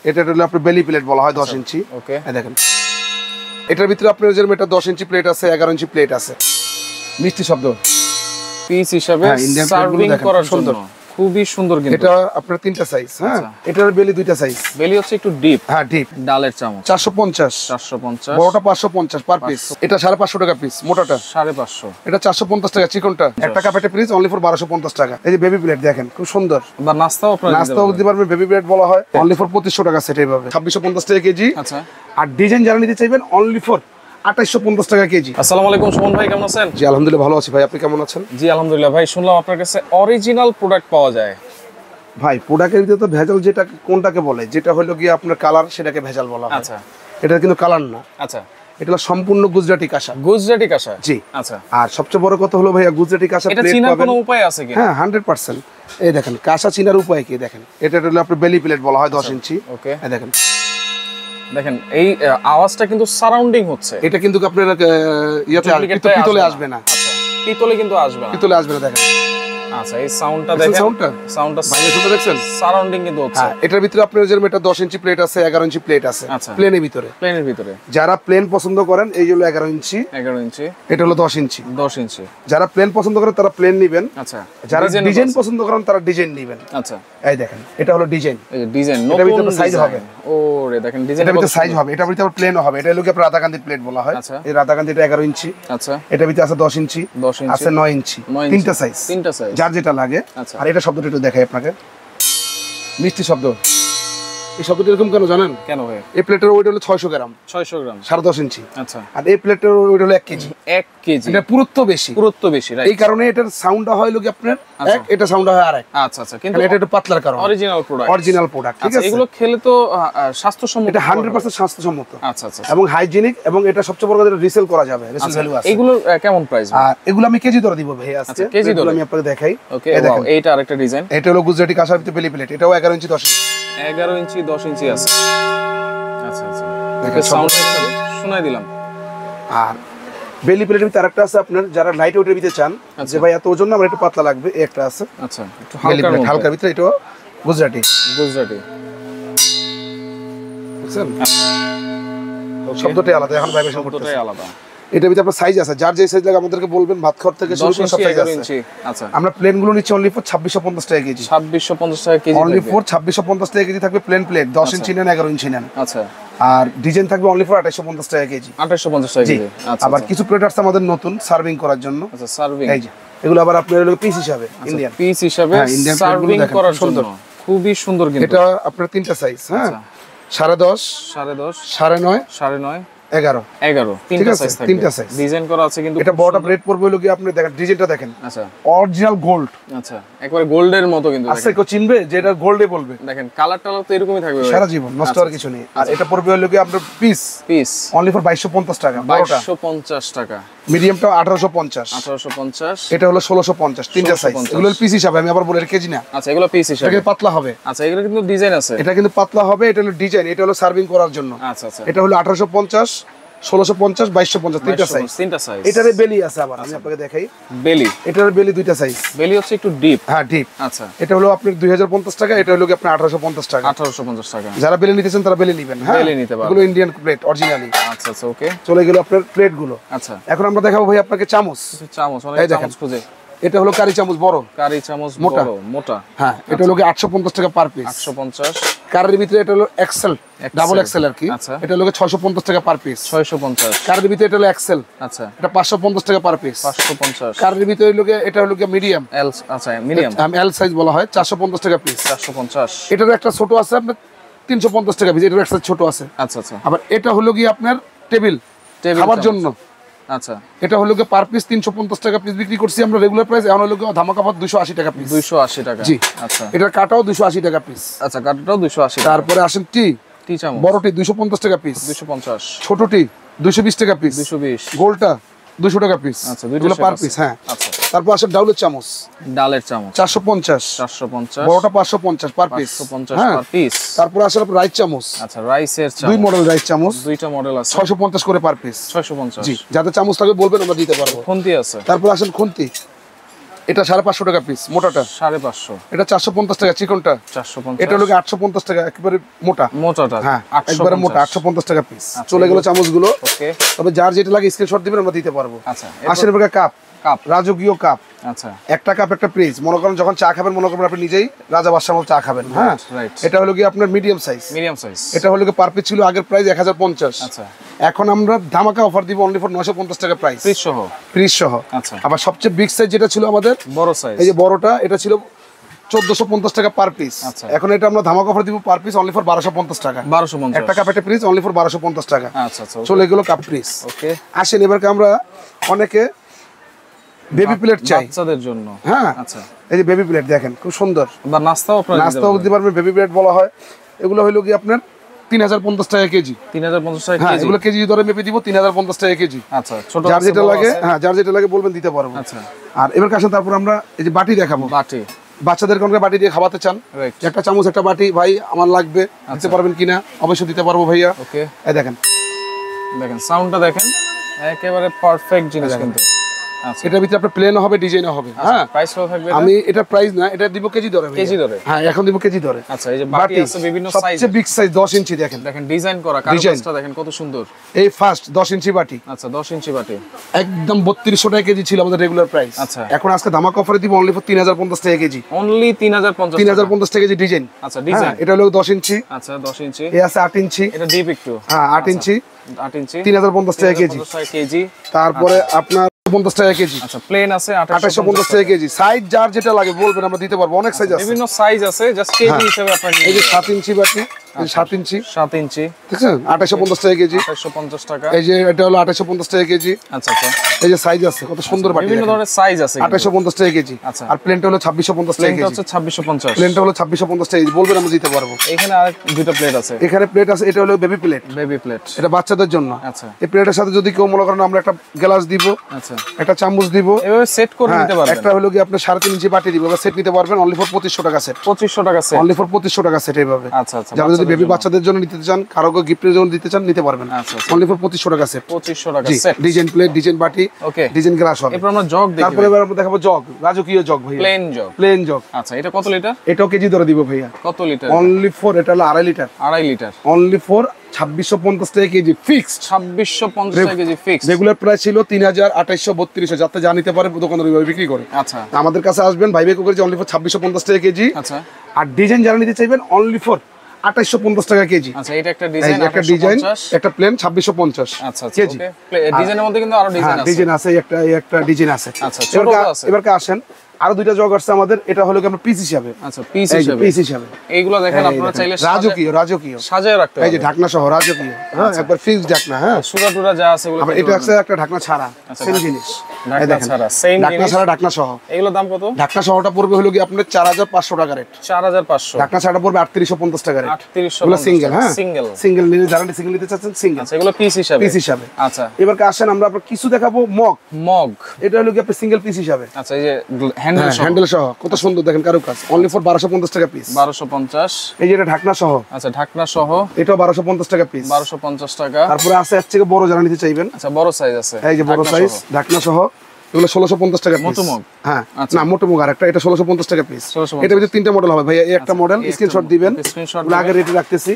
এটা হলো আপনার বেলি প্লেট বলা হয় 10 ইঞ্চি। ওকে, দেখেন এটার ভিতরে আপনার যেরকম এটা 10 ইঞ্চি প্লেট আছে, 11 ইঞ্চি প্লেট আছে। মিষ্টি শব্দ পিস হিসাবে সার্ভিং করার সুন্দর, খুবই সুন্দর। কিন্তু এটা আপনার তিনটা সাইজ। হ্যাঁ, এটার বেলি দুইটা সাইজ। বেলি হচ্ছে একটু ডিপ। হ্যাঁ, ডিপ। ডালের চামচ 450, বড়টা 550 পার পিস। এটা 550 টাকা পিস, মোটাটা 550, এটা 450 টাকা, চিকনটা একটা কাপের পিস অনলি ফর 1250 টাকা। এই যে বেবি প্লেট দেখেন খুব সুন্দর, বা নাস্তাও আপনারা দিতে পারবেন। বেবি প্লেট বলা হয়, অনলি ফর 2500 টাকা সেট। এইভাবে 2650 টাকা কেজি। আচ্ছা, আর ডিজাইন যারা নিতে চাইবেন অনলি ফর 2850 টাকা কেজি। আসসালামু আলাইকুম সুমন ভাই, কেমন আছেন? জি আলহামদুলিল্লাহ ভালো আছি ভাই, আপনি কেমন আছেন? জি আলহামদুলিল্লাহ ভাই, শুনলাম আপনার কাছে অরিজিনাল প্রোডাক্ট পাওয়া যায়। ভাই প্রোডাক্টের ভিতরে তো ভেজাল যেটা কোনটাকে বলে, যেটা হলো গিয়ে আপনার কালার, সেটাকে ভেজাল বলা হয়। আচ্ছা, এটা কিন্তু কালার না। আচ্ছা, এটা হলো সম্পূর্ণ গুজরাটি কাঁসা। গুজরাটি কাঁসা, জি। আচ্ছা, আর সবচেয়ে বড় কথা হলো ভাইয়া গুজরাটি কাঁসা এটা প্লেট চিনার পাবেন। কোনো উপায় আছে কি? হ্যাঁ 100%। এই দেখেন কাঁসা চিনার উপায় কি দেখেন, এটা হলো আপনার বেলি প্লেট বলা হয় 10 ইঞ্চি। ওকে, এই দেখেন দেখেন এই আওয়াজটা কিন্তু সারাউন্ডিং হচ্ছে। এটা কিন্তু আপনার ইয়াতে পিতলে আসবে না। আচ্ছা, পিতলে কিন্তু আসবে না, পিতলে আসবে না। দেখেন আচ্ছা, এই সাউন্ডটা দেখেন, সাউন্ডটা বাইরে শুনতে দেখছেন, সারাউন্ডিং কিন্তু হচ্ছে। এটার ভিতরে আপনার যেরকম এটা 10 ইঞ্চি প্লেট আছে, 11 ইঞ্চি প্লেট আছে। আচ্ছা, প্লেনের ভিতরে, প্লেনের ভিতরে যারা প্লেন পছন্দ করেন এই হলো 11 ইঞ্চি, 11 ইঞ্চি, এটা হলো 10 ইঞ্চি। 10 ইঞ্চি। যারা প্লেন পছন্দ করেন তারা প্লেন নেবেন। আচ্ছা, যারা ডিজাইন পছন্দ করেন তারা ডিজাইন নেবেন। আচ্ছা, এই দেখেন এটা হলো ডিজাইন। এই যে ডিজাইন, এটার ভিতরে সাইজ হবে। ওরে দেখেন ডিজাইন, এটার ভিতরে সাইজ হবে, এটার ভিতরে আবার প্লেনও হবে। এটা হলো আপনার রাধাকান্দি প্লেট বলা হয়। এই রাধাকান্দি এটা 11 ইঞ্চি। আচ্ছা, এটার ভিতরে আছে 10 ইঞ্চি, আছে 9 ইঞ্চি, তিনটা সাইজ, যার যেটা লাগে। আর এটা শব্দটা একটু দেখাই আপনাকে, মিষ্টি শব্দ। এই শব্দটা এরকম কেন জানেন? কেন ভাই? এই প্লেটের ওয়েট হলো 600 গ্রাম, 600 গ্রাম, 10.5 ইঞ্চি। আচ্ছা, আর এই প্লেটের ওয়েট হলো 1 কেজি। 1 কেজি, এটা পুরুত্ব বেশি, রাইট। এই কারণে এটার সাউন্ডটা হয় লোকে আপনার এক, এটা সাউন্ড হয় আরেক। আচ্ছা আচ্ছা, কিন্তু এটা একটু পাতলার কারণে অরিজিনাল প্রোডাক্ট। ঠিক আছে, এগুলো খেলে তো স্বাস্থ্যসম্মত, এটা 100% স্বাস্থ্যসম্মত। আচ্ছা আচ্ছা, এবং হাইজিনিক, এবং এটা সবচেয়ে বড় কথা এটা রিসেল করা যাবে, রিসেল ভ্যালু আছে। এগুলো কেমন প্রাইস? আর এগুলো আমি কেজি দরে দিব ভাই আজকে। কেজি দরে আমি আপনাকে দেখাই। ওকে, ওয়াও, এইটা আরেকটা ডিজাইন। এটা হলো গুজরাটি কাঁসার ভিতরে বেলি প্লেট, এটাও 11 ইঞ্চি 10 ইঞ্চি। 11 ইঞ্চি 10 ইঞ্চি আছে। আচ্ছা আচ্ছা, দেখেন সাউন্ড শোনাই দিলাম। আর বেলি প্লেটের ভিতরে আরেকটা আছে আপনার, যারা লাইট ওয়েটের ভিতরে চান যে ভাই এত ওজন না, আমার একটু পাতলা লাগবে, এই একটা আছে। আচ্ছা, একটু হালকার ভিতরে, এটাও গুজরাটি। বুঝছেন, শব্দটাই আলাদা, এখন ভাইব্রেশন করতেছে, আলাদা। এটার ভিতরে আপনার সাইজ আছে, যার যে সাইজ লাগে আমাদেরকে বলবেন। ভাত খাওয়ার থেকে শুরু করে সব সাইজ আছে। আচ্ছা, আমরা প্লেন গুলো নিচ্ছি অনলি ফর 2650 টাকা কেজি। 2650 টাকা কেজি, অনলি ফর 2650 টাকা কেজি থাকবে প্লেন প্লেট। 10 ইঞ্চি নেন, 11 ইঞ্চি নেন। আচ্ছা, আর ডিজাইন থাকবে অনলি ফর 2850 টাকা কেজি। 2850 টাকা কেজি। আচ্ছা, আবার কিছু প্লেট আছে আমাদের নতুন সার্ভিং করার জন্য। আচ্ছা, সার্ভিং, এই যে এগুলো আবার আপনার হলো পিস হিসাবে, ইন্ডিয়ান পিস হিসাবে সার্ভিং করার জন্য খুবই সুন্দর। কিন্তু এটা আপনার তিনটা সাইজ। হ্যাঁ, 10.5, 10.5, 9.5, 9.5, 11, তিনটা সাইজ থাকবে। তিনটা সাইজ ডিজাইন করা আছে কিন্তু এটা বড়টা প্লেট পড়বে হলো কি আপনি দেখেন ডিজাইনটা দেখেন। আচ্ছা, অরিজিনাল গোল্ড। আচ্ছা, একবারে গোল্ডের মতো কিন্তু আচ্ছা, কেউ চিনবে যে এটা গোল্ডে বলবে? দেখেন কালার টালার তো এরকমই থাকবে সারা জীবন, নষ্ট হওয়ার কিছু নেই। আর এটা পড়বে হলো কি আপনার পিস অনলি ফর 2250 টাকা। 2250 টাকা। মিডিয়ামটা 1850, এটা হলো 1650। তিনটা সাইজ, এগুলো পিস হিসাবে, আমি আবার বলি এটা কেজি না। আচ্ছা, এগুলো পিস হিসাবে, এটা পাতলা হবে। আচ্ছা, এগুলো কিন্তু ডিজাইন আছে, এটা কিন্তু পাতলা হবে, এটা হলো ডিজাইন, এটা হলো সার্ভিং করার জন্য। আচ্ছা আচ্ছা, এটা হলো 1850, 1650, 2250, তিনটা সাইজ। এটারে বেলি আছে আবার, আমি আপনাকে দেখাই। বেলি, এটার বেলি দুইটা সাইজ। বেলি হচ্ছে একটু ডিপ। হ্যাঁ, ডিপ। আচ্ছা, এটা হলো আপনার 2050 টাকা, এটা হলো আপনার 1850 টাকা। 1850 টাকা। যারা বেলি নিতেছেন তারা বেলি নেবেন। হ্যাঁ, বেলি নিতে পারবেন, এগুলো ইন্ডিয়ান প্লেট অরিজিনালি। আচ্ছা আচ্ছা, ওকে, চলে গেল আপনার প্লেট গুলো। আচ্ছা, এখন আমরা দেখাবো ভাই আপনাকে চামচ। অনেক চামচ খুঁজে। এটা হলো কারি চামচ, বড় কারি চামচ, মোটা। হ্যাঁ, এটা হলো 850 টাকা পার পিস। 850। কারের ভিতরে এটা হলো এক্সেল, ডাবল এক্সেল আর কি। এটা হলো 650 টাকা পার পিস। 650। কারের ভিতরে এটা হলো এক্সেল। আচ্ছা, এটা 550 টাকা পার পিস। 550। কারের ভিতরে এটা হলো মিডিয়াম এল। আচ্ছা, মিডিয়াম, এল সাইজ বলা হয়, 450 টাকা পিস। 450। এটার একটা ছোট আছে আপনার 350 টাকা পিস, এটার একটা ছোট আছে। আচ্ছা আচ্ছা, আবার এটা হলো কি আপনার টেবিল খাবার জন্য। আচ্ছা, এটা হলো কি পার পিস 350 টাকা পিস বিক্রি করছি আমরা রেগুলার প্রাইস। এখন হলো কি ধামাকা অফার 280 টাকা পিস। 280 টাকা। জি। আচ্ছা, এটার কাটাও 280 টাকা পিস। আচ্ছা, কাটাটাও 280। তারপরে আসেন টি চামচ, বড়টি 250 টাকা পিস। 250। ছোটটি 220 টাকা পিস। 220। গোলটা 200 টাকা পিস। আচ্ছা, দুটো পার পিস। হ্যাঁ, আচ্ছা। তারপর আসেন ডাউলের চামচ, ডালের চামচ 450, বড়টা 550 পার পিস। 550 per piece. তারপর আসেন রাইস চামচ। আচ্ছা, রাইসের চামচ, দুই মডেল রাইস চামচ, দুইটা মডেল আছে, 650 করে পার পিস। 650। জি, যাতে চামচ থাকে বলবেন আমরা দিতে পারবো। খুন্তি আছে। তারপর আসেন খুন্তি, এটা 550 টাকা পিস মোটাটা, 550। এটা 450 টাকা চিকনটা, 450। এটা হলো 850 টাকা একেবারে মোটাটা। হ্যাঁ, একবারে মোটা 850 টাকা পিস। চলে গেল চামচগুলো। ওকে, তবে যার যেটা লাগে স্ক্রিনশট দিবেন, আমরা দিতে পারবো। আচ্ছা, 80 টাকা কাপ, রাজকীয় কাপ। আচ্ছা, একটা কাপ একটা প্রাইস। মনে করেন যখন চা খাবেন, মনে করেন আপনি নিজেই রাজা বাদশার মতো চা খাবেন। হ্যাঁ, এটা হলো কি আপনার মিডিয়াম সাইজ। এটা হলো কি পার পিস ছিল আগের প্রাইস 1050। আচ্ছা, এখন আমরা ধামাকা অফার দিব অনলি ফর 950 টাকা প্রাইস, প্রাইস সহ। আচ্ছা, আবার সবচেয়ে বিগ সাইজ যেটা ছিল আমাদের বড় সাইজ, এই যে বড়টা, এটা ছিল 1450 টাকা পার পিস। এখন এটা আমরা ধামাকা অফার দিব পার পিস অনলি ফর 1250 টাকা। 1250 একটা কাপ একটা পিস অনলি ফর 1250 টাকা। আচ্ছা আচ্ছা, চলে গেল কাপ পিস। ওকে, আসেন এবার আমরা অনেকে বেবি প্লেট চাই বাচ্চাদের জন্য। হ্যাঁ, আচ্ছা, এই যে বেবি প্লেট দেখেন খুব সুন্দর। বা নাস্তাও আপনারা দিতে পারবেন। বেবি প্লেট বলা হয়। এগুলো হলো কি আপনার 3050 টাকা কেজি। 3050 টাকা হ্যাঁ, কেজি। এগুলো কেজি দরে মেপে দিব 3050 টাকা কেজি। আচ্ছা, ছোট যার যেটা লাগে, হ্যাঁ যার যেটা লাগে বলবেন, দিতে পারবো। আচ্ছা, আর এবার কাছে তারপর আমরা এই যে বাটি দেখাবো। বাটি বাচ্চাদের কোন বাটি দিয়ে খাওয়াতে চান, একটা চামচ একটা বাটি ভাই আমার লাগবে, দিতে পারবেন কিনা? অবশ্যই দিতে পারবো ভাইয়া। ওকে, এই দেখেন সাউন্ডটা দেখেন, একেবারে পারফেক্ট জিনিস কিন্তু। আচ্ছা, এটার ভিতরে আপনার প্লেন হবে, ডিজাইন হবে। হ্যাঁ, প্রাইস কত থাকবে? আমি এটা প্রাইস না, এটা দিব কেজি দরে। কেজি দরে? হ্যাঁ, এখন দিব কেজি দরে। আচ্ছা, এই যে বাটি আছে বিভিন্ন সাইজ, সবচেয়ে বিগ সাইজ 10 ইঞ্চি দেখেন, ডিজাইন করা, কারুকাজটা দেখেন কত সুন্দর। এই ফার্স্ট 10 ইঞ্চি বাটি। আচ্ছা, 10 ইঞ্চি বাটি একদম 3200 টাকা কেজি ছিল আমাদের রেগুলার প্রাইস। আচ্ছা, এখন আজকে ধামাকা অফারে দিব অনলি ফর 3050 টাকা কেজি। অনলি 3050 টাকা কেজি ডিজাইন। আচ্ছা, ডিজাইন এটা হলো 10 ইঞ্চি। আচ্ছা, 10 ইঞ্চি। এই আছে 8 ইঞ্চি। এটা ডিপ একটু। হ্যাঁ, 8 ইঞ্চি। 8 ইঞ্চি 3050 টাকা কেজি। তারপরে আপনার 50 টাকা কেজি। আচ্ছা, প্লেন আছে 2850 টাকা কেজি। সাইজ যার যেটা লাগে বলবেন, আমরা দিতে পারবো। অনেক সাইজ আছে, বিভিন্ন সাইজ আছে, জাস্ট কেজি হিসেবে আপনারা। এই যে 7 ইঞ্চি বাটি, এই 7 ইঞ্চি, 7 ইঞ্চি, ঠিক আছে, 2850 টাকা কেজি। 2850 টাকা। এই যে এটা হলো 2850 টাকা কেজি। আচ্ছা আচ্ছা, এই যে সাইজ আছে, কত সুন্দর বাটি, বিভিন্ন ধরনের সাইজ আছে। 2850 টাকা কেজি। আচ্ছা, আর প্লেনটা হলো 2650 টাকা কেজি। প্লেনটা হচ্ছে 2650। প্লেনটা হলো 2650 টাকা কেজি, বলবেন আমরা দিতে পারবো। এখানে আর দুটো প্লেট আছে। এখানে প্লেট আছে, এটা হলো বেবি প্লেট। বেবি প্লেট, এটা বাচ্চাদের জন্য। আচ্ছা, এই প্লেটের সাথে যদি কেউ মনে করেন আমরা একটা গ্লাস দিব, আচ্ছা, একটা চামচ দিব, এভাবে সেট করে নিতে পারবেন। একটা হলো কি আপনি 3.5 ইঞ্চি বাটি দিব, বা সেট নিতে পারবেন অনলি ফর 2500 টাকা সেট। 2500 টাকা সেট, অনলি ফর 2500 টাকা সেট এইভাবে। আচ্ছা আচ্ছা, যারা যদি বেবি বাচ্চাদের জন্য নিতে চান, কারো গিফটের জন্য দিতে চান, নিতে পারবেন। আচ্ছা, অনলি ফর 2500 টাকা সেট। 2500 টাকা সেট। ডিজাইন প্লেট, ডিজাইন বাটি, ওকে, ডিজাইন গ্লাস হবে। এরপর আমরা জগ দেখব। তারপরে আমরা দেখাবো জগ, রাজকীয় জগ ভাই, প্লেন জগ। Plane jug. আচ্ছা, এটা কত লিটার? এটাও কেজি ধরে দিব ভাইয়া। কত লিটার? অনলি ফর, এটা হলো 2.5 লিটার। 2.5 লিটার। অনলি ফর 2650 টাকা কেজি ফিক্সড। 2650 টাকা কেজি ফিক্সড। রেগুলার প্রাইস ছিল 3832 যাতে যা নিতে পারে দোকানদার ওইভাবে বিক্রি করে। আচ্ছা, আমাদের কাছে আসবেন, ভাই ভাই করে অনলি ফর 2650 টাকা কেজি। আচ্ছা, আর ডিজাইন যারা নিতে চাইবেন অনলি ফর 2850 টাকা কেজি। আচ্ছা, এটা একটা ডিজাইন, একটা ডিজাইন, একটা প্লেন 2650 আচ্ছা কেজি। ওকে, ডিজাইনের মধ্যে কিন্তু আরো ডিজাইন আছে। ডিজাইন আছে, একটা ডিজাইন আছে। আচ্ছা, ছোট আছে। এবারে আসেন, আরো দুইটা জগ আছে আমাদের। এটা হলো কি আমরা পিস হিসাবে। আচ্ছা, পিস হিসাবে। এইগুলো দেখেন আপনারা চাইলে রাজকীয় সাজায় রাখতে পারেন। এই যে ঢাকনা সহ রাজকীয়, হ্যাঁ, একবার ফিক্সড ঢাকনা। হ্যাঁ, সুরা টুরা যা আছে ওগুলো। এটা আছে একটা ঢাকনা ছাড়া, সেম জিনিস। ঢাকনা ছাড়া, সেম জিনিস। ঢাকনা ছাড়া, ঢাকনা সহ। এগুলো দাম কত? ঢাকনা সহটা পড়বে হলো কি আপনার 4500 টাকা রেট। 4500। ঢাকনা ছাড়া পড়বে 3850 টাকা রেট। 3850। সিঙ্গেল, হ্যাঁ, সিঙ্গেল নিলে যারা সিঙ্গেল নিতে চাচ্ছেন সিঙ্গেল। আচ্ছা, এগুলো পিস হিসাবে। আচ্ছা, এবার আসেন আমরা কিছু দেখাবো মগ। এটা হলো কি আপনার সিঙ্গেল পিস হিসাবে। আচ্ছা, এই যে হ্যান্ডেল সহ কত সুন্দর দেখেন, কারুকাজ। অনলি ফর 1250 টাকা পিস। 1250। এই যে এটা ঢাকনা সহ। আচ্ছা, ঢাকনা সহ, এটাও 1250 টাকা পিস। 1250 টাকা। তারপরে আছে এর থেকে বড় যারা নিতে চাইবেন। আচ্ছা, বড় সাইজ আছে। এই যে বড় সাইজ ঢাকনা সহ, এগুলো 1650 টাকা পিস। মোটো মগ। হ্যাঁ, না মোটো মগ আরেকটা, এটা 1650 টাকা পিস। এটা ভিতরে তিনটা মডেল হবে ভাই। এই একটা মডেল, স্ক্রিনশট দিবেন, আগে রেট রাখতেছি।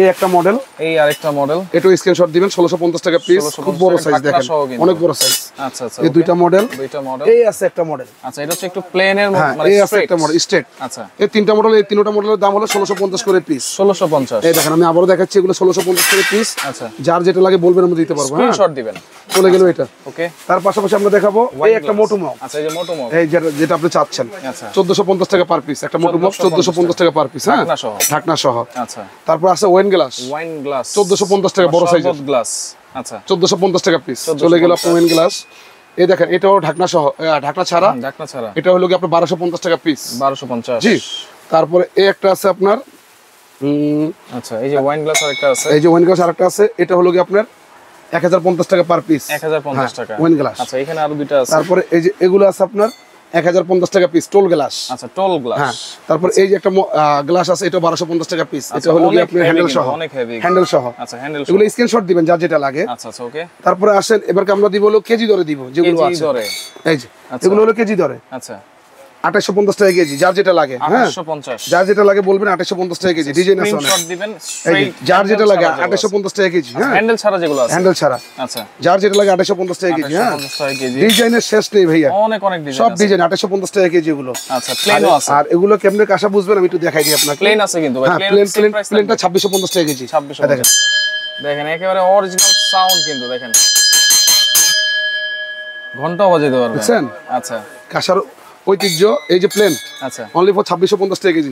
এই একটা মডেল, এই আরেকটা মডেল, এটাও স্ক্রিনশট দিবেন, 1650 টাকা পিস। খুব বড় সাইজ দেখেন, অনেক বড় সাইজ। আচ্ছা আচ্ছা, এই দুইটা মডেল। এই আছে একটা মডেল। আচ্ছা, এটা হচ্ছে একটু প্লেনের মধ্যে, মানে এই আছে একটা মডেল স্ট্রেট। আচ্ছা, এই তিনটা মডেল, এই তিনটা মডেলের দাম হলো 1650 করে পিস। 1650। এই দেখেন, আমি আবারো দেখাচ্ছি, এগুলো 1650 করে পিস। আচ্ছা, যার যেটা লাগে বলবেন, আমরা দিতে পারবো। স্ক্রিনশট দিবেন। চলে গেল এটা। ওকে, তার পাশাপাশি আমরা দেখাবো এই একটা মোটো মগ। আচ্ছা, এই যে মোটো মগ, এই যেটা আপনি চাচ্ছেন। আচ্ছা, 1450 টাকা পার পিস। একটা মোটো মগ 1450 টাকা পার পিস। হ্যাঁ, ঢাকনা সহ। আচ্ছা, তারপর আছে ওয়াইন গ্লাস। 1450 টাকা বড় সাইজের গ্লাস। আচ্ছা, 1450 টাকা পিস। চলে গেল আপনার ওয়াইন গ্লাস। এই দেখেন, এটাও ঢাকনা সহ, ঢাকনা ছাড়া। এটা হলো কি আপনার 1250 টাকা পিস। 1250। জি। তারপরে এই একটা আছে আপনার, আচ্ছা, এই যে ওয়াইন গ্লাস আরেকটা আছে। এই যে ওয়াইন গ্লাস আরেকটা আছে। এটা হলো কি আপনার 1050 টাকা পার পিস। 1050 টাকা ওয়াইন গ্লাস। আচ্ছা, এখানে আরো দুইটা আছে। তারপরে এই যে এগুলো আছে আপনার 1050 টাকা পিস টোল গ্লাস। আচ্ছা টোল গ্লাস। হ্যাঁ, তারপর এই যে একটা গ্লাস আছে, এটা 1250 টাকা পিস। এটা হলো কি আপনি হ্যান্ডেল সহ, অনেক হেভি হ্যান্ডেল সহ। আচ্ছা হ্যান্ডেল সহ, এগুলো স্ক্রিনশট দিবেন যার যেটা লাগে। আচ্ছা আচ্ছা ওকে। তারপরে আসেন এবারকে আমরা দিব হলো কেজি দরে দিব, যেগুলো আছে কেজি দরে। এই যে এগুলো হলো কেজি দরে। আচ্ছা 2850 টাকা কেজি, যার যেটা লাগে। হ্যাঁ 2850, যার যেটা লাগে বলবেন। 2850 টাকা কেজি, ডিজাইন আছে অনেক। স্ক্রিনশট দিবেন এই স্ট্রেট, যে যার যেটা লাগে 2850 টাকা কেজি। হ্যাঁ হ্যান্ডেল ছাড়া যেগুলো আছে, হ্যান্ডেল ছাড়া। আচ্ছা যার যেটা লাগে 2850 টাকা কেজি। হ্যাঁ 2850 টাকা কেজি, ডিজাইনের শেষ নেই ভাইয়া, অনেক অনেক ডিজাইন সব আছে। ডিজাইন 2850 টাকা কেজি এগুলো। আচ্ছা প্লেনও আছে। আর এগুলো কেমনে কাঁসা বুঝবেন আমি একটু দেখাই দিই আপনাকে। প্লেন আছে কিন্তু ভাই, হ্যাঁ প্লেনটা 2650 টাকা কেজি। 2650 দেখেন দেখেন একেবারে অরিজিনাল সাউন্ড কিন্তু দেখেন, ঘন্টাও বাজাতে পারবেন। বুঝছেন? আচ্ছা কাঁসার ঐতিহ্য। এই যে প্লেন আচ্ছা অনলি ফর 2650 টাকা কেজি।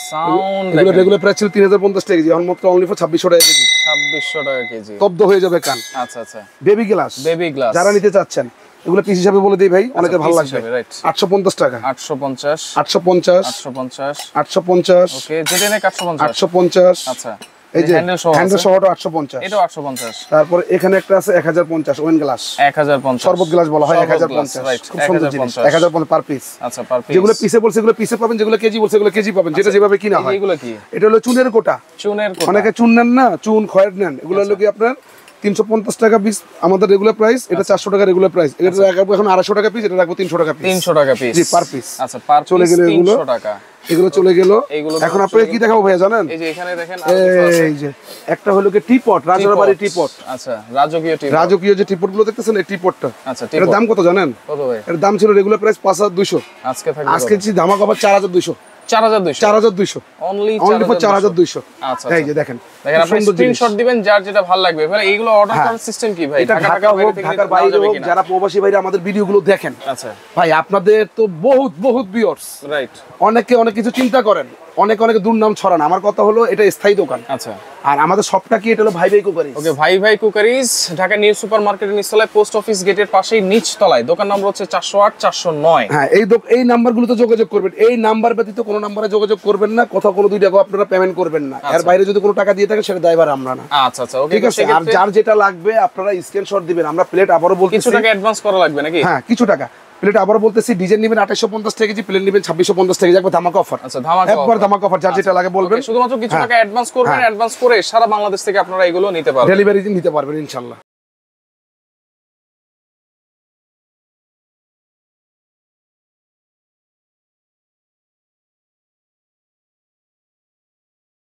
সাউন্ড এগুলো দেখেন, রেগুলার প্রাইস ছিল 3050 টাকা কেজি, এখন মাত্র অনলি ফর 2600 টাকা কেজি। 2600 টাকা কেজি, তব্দ হয়ে যাবে কান। আচ্ছা আচ্ছা বেবি গ্লাস, বেবি গ্লাস যারা নিতে চাচ্ছেন এগুলো পিস হিসাবে বলে দিই ভাই, অনেকে ভালো লাগবে। রাইট 850 টাকা, 850 850 850 850 ওকে, যেটা নেক 850 850। আচ্ছা এই যে হ্যান্ডেল সহ হ্যান্ডেল সহটা 850। এটাও 850। তারপর এখানে একটা আছে 1050 ওয়েন গ্লাস, 1050 শরবত গ্লাস বলা হয়। শরবত 1050 রাইট, খুব সুন্দর জিনিস। 1050 1050 পার পিস। আচ্ছা পার পিস। যেগুলো পিসে বলছে এগুলো পিসে পাবেন, যেগুলো কেজি বলছে এগুলো কেজি পাবেন, যেটা যেভাবে কিনা হয়। এগুলো কি? এটা হলো চুনের কোটা। চুনের কোটা। অনেকে চুন নেন না, চুন খয়ের নেন। এগুলো হলো কি আপনার 350 টাকা পিস আমাদের রেগুলার প্রাইস, এটা 400 টাকা রেগুলার প্রাইস। এটা রাখবো এখন 250 টাকা পিস, এটা রাখবো 300 টাকা পিস। 300 টাকা পিস জি পার পিস। আচ্ছা পার চলে পিস গেলে এগুলো 300 টাকা। এগুলো চলে গেল। এগুলো এখন আপনাকে কি দেখাবো ভাইয়া জানেন? এই যে এখানে দেখেন আরো কিছু আছে। এই যে একটা হলো কি টিপট, রাজবাড়ি টিপট। আচ্ছা রাজকীয় টিপট। রাজকীয় যে টিপট গুলো দেখতেছেন, এই টিপটটা আচ্ছা এর টিপট দাম কত জানেন? কত ভাই? এর দাম ছিল রেগুলার প্রাইস 5200, আজকে থাকবে আজকে যে ধামাকা অফার 4200। 4200 4200 only only for 4200। আচ্ছা এই যে দেখেন দেখেন, আপনি স্ক্রিনশট দিবেন যার যেটা ভালো লাগবে। এবারে এইগুলো অর্ডার করার সিস্টেম কি ভাই? এটা ঢাকা হোক ঢাকার বাইরে হোক, যারা প্রবাসী ভাইরা আমাদের ভিডিওগুলো দেখেন, আচ্ছা ভাই আপনাদের তো বহুত বহুত ভিউয়ার্স, রাইট, অনেকে অনেক কিছু চিন্তা করেন, অনেকে অনেক দুর্নাম ছড়ান। আমার কথা হলো এটা স্থায়ী দোকান। আচ্ছা আর আমাদের সবটা কি, এটা হলো ভাই ভাই কুকারি। ওকে, ভাই ভাই কুকারিজ, ঢাকা নিউ সুপার মার্কেটের নিচতলায়, পোস্ট অফিস গেটের পাশেই নিচ তলায়। দোকান নম্বর হচ্ছে 408 409। হ্যাঁ এই নাম্বারগুলোতে যোগাযোগ করবেন। এই নাম্বার ব্যতীত কোনো নাম্বারে যোগাযোগ করবেন না। কোথাও কোনো 2 টাকা আপনারা পেমেন্ট করবেন না। এর বাইরে যদি কোনো টাকা দিয়ে থাকেন সেটা দায়ভার আমরা না। আচ্ছা আচ্ছা ওকে, ঠিক আছে। আর যার যেটা লাগবে আপনারা স্ক্রিনশট দিবেন। আমরা প্লেট আবারও বলতেছি, কিছু টাকা অ্যাডভান্স করা লাগবে নাকি? হ্যাঁ কিছু টাকা। প্লেট আবারও বলতেছি, ডিজাইন নেবেন 2850 টাকা কেজি, প্লেট নেবেন 2650 টাকা কেজি। একবার ধামাকা অফার। আচ্ছা ধামাকা একবার ধামাকা অফার, যার যেটা লাগে বলবেন। শুধুমাত্র কিছু টাকা অ্যাডভান্স করবেন, অ্যাডভান্স করে সারা বাংলাদেশ থেকে আপনারা এগুলো নিতে পারবেন, ডেলিভারি নিতে পারবেন ইনশাআল্লাহ।